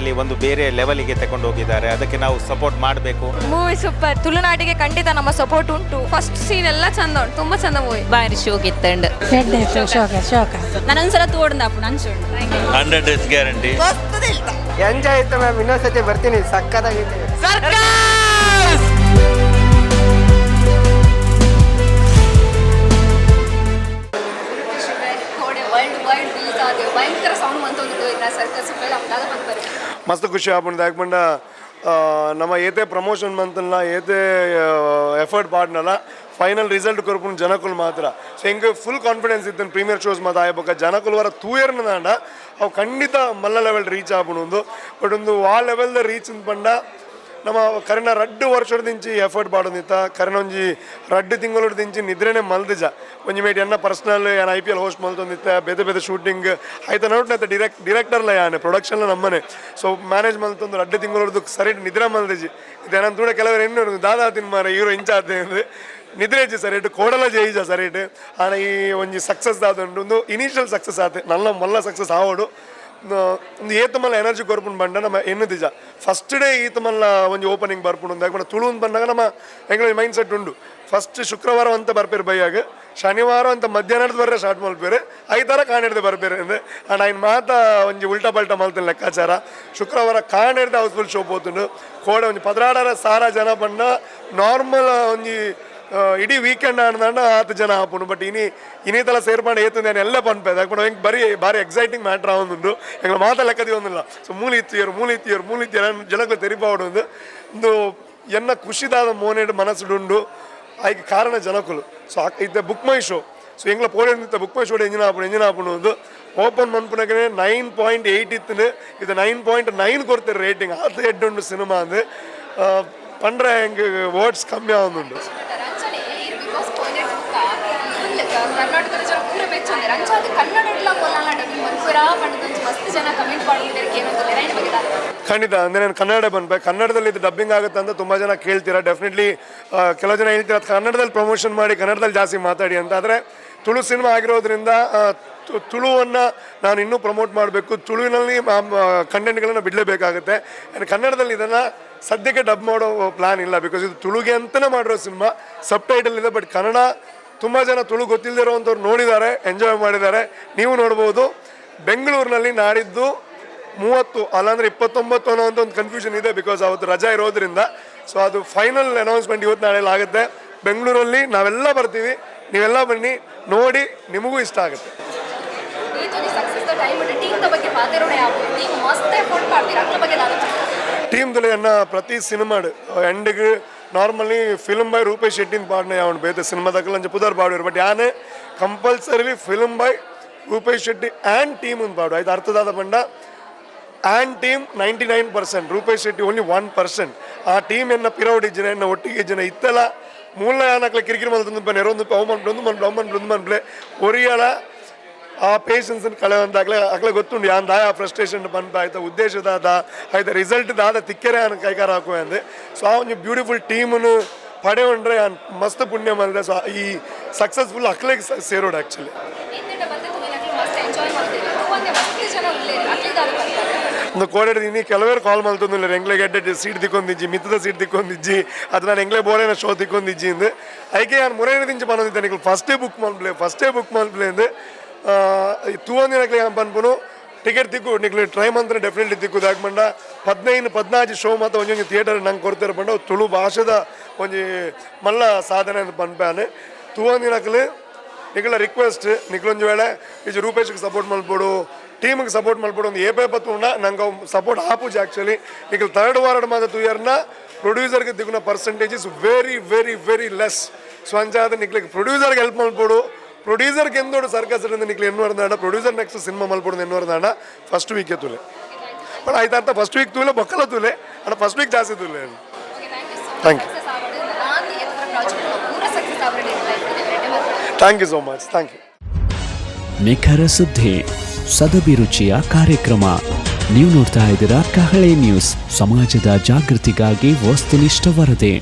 ಹೇಳಿ ಒಂದು ಬೇರೆ ಲೆವೆಲಿಗೆ ತಗೊಂಡು ಹೋಗಿದ್ದಾರೆ. ಅದಕ್ಕೆ ನಾವು ಸಪೋರ್ಟ್ ಮಾಡಬೇಕು. Movie super. ತುಳುನಾಡಿಗೆ ಖಂಡಿತ ನಮ್ಮ ಸಪೋರ್ಟ್ ಉಂಟು. ಫಸ್ಟ್ ಸೀನ್ ಎಲ್ಲ ಚಂದ ಉಂಟು, ತುಂಬಾ ಚಂದ ಮೂವಿ. ಬಾರಿ ಶೋಕ್ ಇತ್ತಂಡ್ ನಾನೊಂದ್ಸಲ ತೋಡ್ದಾಪು ಅನ್ಸೋಣ 100 ಡೇಸ್ ಗ್ಯಾರಂಟಿ. ಎಂಜಾಯ್ ಆಯ್ತು ಮ್ಯಾಮ್, ಇನ್ನೊಂದ್ಸತಿ ಬರ್ತೀನಿ. ಸಕ್ಕತ್ತಾಗಿದೆ. ಮಸ್ತ್ ಖುಷಿ ಆಗ್ಬಿಟ್ಟು ಯಾಕಂಡ ನಮ್ಮ ಏತೆ ಪ್ರಮೋಷನ್ ಮಂತಲ್ಲ ಏತೆ ಎಫರ್ಟ್ ಪಾಡ್ನಲ್ಲ ಫೈನಲ್ ರಿಸಲ್ಟ್ ಕೊರ್ಪುನ ಜನಕ್ಕಲು ಮಾತ್ರ. ಸೊ ಹಿಂಗೆ ಫುಲ್ ಕಾನ್ಫಿಡೆನ್ಸ್ ಇತ್ತು ಪ್ರೀಮಿಯರ್ ಶೋಸ್ ಮಾತು ಆಯ್ಬೇಕು ಜನಕ್ಕಲು ವರ ತೂಯರ್ನ ದಾಂಡ ಅವು ಖಂಡಿತ ಮಲ್ಲ ಲೆವೆಲ್ ರೀಚ್ ಆಗ್ಬಿಡು. ಬಟ್ ಒಂದು ಆ ಲೆವೆಲ್ದ ರೀಚ್ ಪಂಡ ನಮ್ಮ ಕರೆನ 2 ವರ್ಷದಿಂಚಿ ಎಫರ್ಟ್ ಪಾಡೋದಿತ್ತ ಕರೆನ ಒಂಜಿ 2 ತಿಂಗಳದಿಂಚಿ ನಿದ್ರೆನೇ ಮಲ್ದಿಜ ಒಂಜಿ ಮೇಟ್ ಎನ್ನ ಪರ್ಸ್ನಲ್ ಏನು IPL ಹೋಸ್ಟ್ ಮಲ್ತೊಂದಿತ್ತೆ ಬೇತೆ ಬೇತೆ ಶೂಟಿಂಗ್ ಆಯ್ತಾ ನೋಡ್ನೈತೆ ಡಿರೆಕ್ಟರ್ಲ ಯಾನೆ ಪ್ರೊಡಕ್ಷನ್ಲ ನಮ್ಮನೆ. ಸೊ ಮ್ಯಾನೇಜ್ ಮಲ್ತೊಂದು 2 ತಿಂಗಳದ್ದು ಸರಿ ನಿದ್ರೆ ಮಲ್ದಿಜಿ ಇದೇನಂತ ಕೂಡ ಕೆಲವರು ಎಣ್ಣೆ ದಾದಾ ತಿನ್ಮಾರ ಹೀರೋ ಇಂಚಾತೆ ಅಂದರೆ ನಿದ್ರೆ ಇಜ್ಜಿ ಸರಿ ಕೋಡಲ ಜೈಜ ಸರಿ ಆನ ಈ ಒಂಜಿ ಸಕ್ಸಸ್ ಆದೊಂದು ಇನಿಷಿಯಲ್ ಸಕ್ಸಸ್ ಆತೆ ನಲ್ಲ ಮಲ್ಲ ಸಕ್ಸಸ್ ಆವೋಡು ಒಂದು ಏತ ಮಲ್ಲ ಎನರ್ಜಿ ಕೊರ್ಪುಂಡು ಬಂಡ ನಮ್ಮ ಎನ್ನುದಿಜ ಫಸ್ಟ್ ಡೇ ಈತ ಮಲ್ಲ ಒಂಜಿ ಓಪನಿಂಗ್ ಬರ್ಪುಂಡು ಯಾಕಂದ್ರೆ ತುಳು ಬಂದಾಗ ನಮ್ಮ ಹೆಂಗೆ ಮೈಂಡ್ ಸೆಟ್ ಉಂಡು. ಫಸ್ಟ್ ಶುಕ್ರವಾರ ಅಂತ ಬರ್ಪೇರು ಬೈಯಾಗ, ಶನಿವಾರ ಅಂತ ಮಧ್ಯಾಹ್ನದ ಬರ್ರೆ ಸ್ಟಾರ್ಟ್ ಮಲ್ಪೇರು, ಐತಾರ ಕಾಣಿಡ್ದೆ ಬರ್ಪೇರು ಅಂದರೆ ನಾನು ಮಾತ ಒಂಜಿ ಉಲ್ಟಾ ಪಲ್ಟಾ ಮಲ್ತೀನಿ ಲೆಕ್ಕಾಚಾರ. ಶುಕ್ರವಾರ ಕಾಣಿಡ್ದೆ ಹೌಸ್ಫುಲ್ ಶೋ ಪೋತುಂಡು ಕೋಡೆ ಒಂಜಿ 16 ಸಾರ ಜನ ಬಂಡ ನಾರ್ಮಲ್ ಒಂಜಿ ಇಡೀ ವೀಕೆಂಡ್ ಆಡ್ದಾಂಡ 10 ಜನ ಹಾಪುಂಡು. ಬಟ್ ಇನ್ನೀತಲ ಸೇರ್ಪಂಡು ಏತಂದು ನಾನು ಎಲ್ಲ ಪನ್ಪೇದ ಯಾಕಂದ್ರೆ ಹೆಂಗೆ ಭಾರಿ ಎಕ್ಸೈಟಿಂಗ್ ಮ್ಯಾಟ್ರ್ ಆವೊಂದುಂಡು ಎಂಗ್ಲ ಮಾತ ಲೆಕ್ಕದಿ ಒಂದಿಲ್ಲ. ಸೊ ಮೂಲಿ ಇತ್ತಿಯರು ಜನಕ್ಕೆ ತೆರಿಪಾವಡು ಒಂದು ಎನ್ನ ಖುಷಿದಾದ ಮೋನೇಡು ಮನಸ್ಸುಡುಂಡು ಆಯ್ಕೆ ಕಾರಣ ಜನಕ್ಕಲು. ಸೊ ಇತ್ತೆ ಬುಕ್ ಮೈ ಶೋ. ಸೊ ಎಂಗ್ಲ ಪೋಡಿತ್ತ ಬುಕ್ ಮೈ ಶೋಡು ಎಂಜಿನ ಹಾಪುಂಡು ಒಂದು ಓಪನ್ ಮನ್ಪುನಗೆ 9.8 ಇತ್ತು, ಇದು 9.9 ಕೊಡ್ತಾರೆ ರೇಟಿಂಗ್. ಅದು ಎಡ್ಡುಂಡು ಸಿನಿಮಾ ಅಂದು ಪಂಡ್ರೆ ಹೆಂಗೆ ವರ್ಡ್ಸ್ ಕಮ್ಮಿ ಆವೊಂದುಂಡು. ಖಂಡಿತ ಅಂದರೆ ನಾನು ಕನ್ನಡ ಬಂದ್ಬೆ ಕನ್ನಡದಲ್ಲಿ ಇದು ಡಬ್ಬಿಂಗ್ ಆಗುತ್ತೆ ಅಂತ ತುಂಬ ಜನ ಕೇಳ್ತೀರಾ. ಡೆಫಿನೆಟ್ಲಿ ಕೆಲವು ಜನ ಹೇಳ್ತೀರಾ ಕನ್ನಡದಲ್ಲಿ ಪ್ರಮೋಷನ್ ಮಾಡಿ ಕನ್ನಡದಲ್ಲಿ ಜಾಸ್ತಿ ಮಾತಾಡಿ ಅಂತ. ಆದರೆ ತುಳು ಸಿನಿಮಾ ಆಗಿರೋದ್ರಿಂದ ತುಳುವನ್ನು ನಾನು ಇನ್ನೂ ಪ್ರಮೋಟ್ ಮಾಡಬೇಕು, ತುಳುವಿನಲ್ಲಿ ಕಂಟೆಂಟ್ಗಳನ್ನು ಬಿಡಲೇಬೇಕಾಗುತ್ತೆ. ಆ್ಯಂಡ್ ಕನ್ನಡದಲ್ಲಿ ಇದನ್ನು ಸದ್ಯಕ್ಕೆ ಡಬ್ ಮಾಡೋ ಪ್ಲ್ಯಾನ್ ಇಲ್ಲ, ಬಿಕಾಸ್ ಇದು ತುಳುಗೆ ಅಂತಲೇ ಮಾಡಿರೋ ಸಿನಿಮಾ. ಸಬ್ ಟೈಟಲ್ ಇದೆ. ಬಟ್ ಕನ್ನಡ ತುಂಬ ಜನ ತುಳು ಗೊತ್ತಿಲ್ಲದಿರೋವಂಥವ್ರು ನೋಡಿದ್ದಾರೆ, ಎಂಜಾಯ್ ಮಾಡಿದ್ದಾರೆ. ನೀವು ನೋಡ್ಬೋದು. ಬೆಂಗಳೂರಿನಲ್ಲಿ ನಾಡಿದ್ದು 30 ಅಲ್ಲಾಂದರೆ 29 ಅನ್ನೋವಂಥ ಒಂದು ಕನ್ಫ್ಯೂಷನ್ ಇದೆ, ಬಿಕಾಸ್ ಅವತ್ತು ರಜಾ ಇರೋದ್ರಿಂದ. ಸೊ ಅದು ಫೈನಲ್ ಅನೌನ್ಸ್ಮೆಂಟ್ ಇವತ್ತು ನಾಳೆ ಆಗುತ್ತೆ. ಬೆಂಗಳೂರಲ್ಲಿ ನಾವೆಲ್ಲ ಬರ್ತೀವಿ, ನೀವೆಲ್ಲ ಬನ್ನಿ ನೋಡಿ, ನಿಮಗೂ ಇಷ್ಟ ಆಗುತ್ತೆ. ಟೀಮ್ ತುಳಿಯನ್ನ ಪ್ರತಿ ಸಿನಿಮಾಡು ಎಂಡಿಗೆ ನಾರ್ಮಲಿ ಫಿಲ್ಮ್ ಬೈ ರೂಪೇಶ್ ಶೆಟ್ಟಿನ ಪಾಡ್ನ ಯಾವನು ಬೇತೆ ಸಿನಿಮಾದಾಗಲ್ಲ ಅಂಚೆ ಪುದರ್ ಪಾಡಿರು. ಬಟ್ ಯಾನೇ compulsorily film by Rupesh Shetty and team ಒಂದು ಪಾಡು ಆಯ್ತು ಅರ್ಥದಾದ ಬಂಡ. And team 99%, Rupesh Shetty only 1%. ಆ ಟೀಮ್ ಎನ್ನ ಪಿರೌಡ್ ಇಜ್ಜನ ಎನ್ನ ಒಟ್ಟಿಗೆ ಇಜ್ಜನ ಇತ್ತೆಲ್ಲ ಮೂಲ ಯಾನಕ್ಲೆ ಕಿರಿಕಿರಿ ಮಲ್ತಂದು ಬನ್ನಿ ಎರೊಂದು ಒಮ್ಮನ್ಪ್ಲೆ ಒರಿಯಲ ಆ ಪೇಷನ್ಸನ್ನು ಕಳೆಯುವಂತಾಗಲೇ ಆಗಲೇ ಗೊತ್ತುಂಡು ಯಾನ್ ದಾಯ ಫ್ರಸ್ಟ್ರೇಷನ್ ಬಂದ ಆಯ್ತಾ ಉದ್ದೇಶದಾದ ಆಯ್ತಾ ರಿಸಲ್ಟ್ ದಾದ ತಿಕ್ಕರೆ ಅನ್ನ ಕೈಕಾರ ಹಾಕುವೆ ಅಂದೆ. ಸೊ ಆ ಒಂದು ಬ್ಯೂಟಿಫುಲ್ ಟೀಮನ್ನು ಪಡೆಯೊಂಡ್ರೆ ಮಸ್ತ್ ಪುಣ್ಯ ಮಾಡಿದೆ. ಸೊ ಈ ಸಕ್ಸಸ್ಫುಲ್ ಅಕ್ಲೆಗೆ ಸೇರೋಡು ಆ್ಯಕ್ಚುಲಿ. ಒಂದು ಕೋಡಿದ್ದೀನಿ ಕೆಲವರು ಕಾಲ್ ಮಲ್ತೊಂದಿಲ್ಲ ಎಂಗ್ಲೆ ಗೆಡ್ಡೆ ಸೀಟ್ ತಿಕ್ಕೊಂದಿಜ್ಜಿ ಮಿತ್ತದ ಸೀಟ್ ತಿಕ್ಕೊಂದಿಜ್ಜಿ ಅದು ನಾನು ಎಂಗ್ಲೆ ಬೋರೇನ ಶೋ ತಿಕ್ಕೊಂದಿಜ್ಜಿ ಅಂದು ಐಕೆ ನಾನು ಮುರೈನದಿಂಚಿ ಪನ್ನೊಂದಿದ್ದೆ ನಿಖಲ್ ಫಸ್ಟೇ ಬುಕ್ ಮಲ್ಪ್ಲೆ ಅಂದು ತೂವೊಂದಿನಕ್ಲೆ ಪನ್ಪುನು ಟಿಕೆಟ್ ತಿಕ್ಕು ನಿಕ್ಲು ಟ್ರೈ ಮಂತ್ರ ಡೆಫಿನೆಟ್ಲಿ ತಿಕ್ಕುದು ಯಾಕಂಡ 15-14 ಶೋ ಮತ್ತು ಒಂಜೊಂದು ಥಿಯೇಟರ್ ನಂಗೆ ಕೊಡ್ತಾರೆ ಬಂಡ ತುಳು ಭಾಷೆದ ಒಂಜಿ ಮಲ್ಲ ಸಾಧನೆ ಅಂತ ಪನ್ಪಾನೆ. ತೂವೊಂದಿನಕ್ಲು ನಿಖಲ ರಿಕ್ವೆಸ್ಟ್ ನಿಕ್ಲೊಂದು ವೇಳೆ ಇದು ರೂಪೇಶ್ಗೆ ಸಪೋರ್ಟ್ ಮಲ್ಪೋಡು, ಟೀಮಿಗೆ ಸಪೋರ್ಟ್ ಮಲ್ಪೋಡು ಒಂದು ಏಪೇಪತ್ತುಂಡ ನಂಗೆ ಸಪೋರ್ಟ್ ಆಪುಜಿ ಆ್ಯಕ್ಚುಲಿ. ನಿಖಲ್ 3rd ವಾರ್ಡ್ ಮಾತ್ರ 2 ಇಯರ್ನ ಪ್ರೊಡ್ಯೂಸರ್ಗೆ ದಿಗುನ percentage is very very very less. So ಅಂಚಾದ ನಿಕ್ಲಿಗೆ ಪ್ರೊಡ್ಯೂಸರ್ಗೆ ಹೆಲ್ಪ್ ಮಲ್ಪೋಡು, ಪ್ರೊಡ್ಯೂಸರ್ಗೆ ಎಂದೋಡು ಸರ್ಕಸ್ ನಿಕ್ಲಿ ಎನ್ನು ವರ್ದಾಂಡ ಪ್ರೊಡ್ಯೂಸರ್ ನೆಕ್ಸ್ಟ್ ಸಿನಿಮಾ ಮಲ್ಪೋಡು ಎನ್ನು ವರ್ದಾಂಡ ಫಸ್ಟ್ ವೀಕೆ ತುಲೆ. ಬಟ್ ಆಯ್ತಾ ಅರ್ಥ ಫಸ್ಟ್ ವೀಕ್ ತೂಲೆ ಬೊಕ್ಕಲ ತೂಲೆ ಅಣ್ಣ ಫಸ್ಟ್ ವೀಕ್ ಜಾಸ್ತಿ ತೂಲೆ. Thank you so much. Thank you. ನಿಖರ ಸುದ್ದಿ ಸದಭಿರುಚಿಯ ಕಾರ್ಯಕ್ರಮ. ನೀವು ನೋಡ್ತಾ ಇದ್ದೀರಾ ಕಹಳೆ ನ್ಯೂಸ್, ಸಮಾಜದ ಜಾಗೃತಿಗಾಗಿ ವಸ್ತುನಿಷ್ಠ ವರದಿ.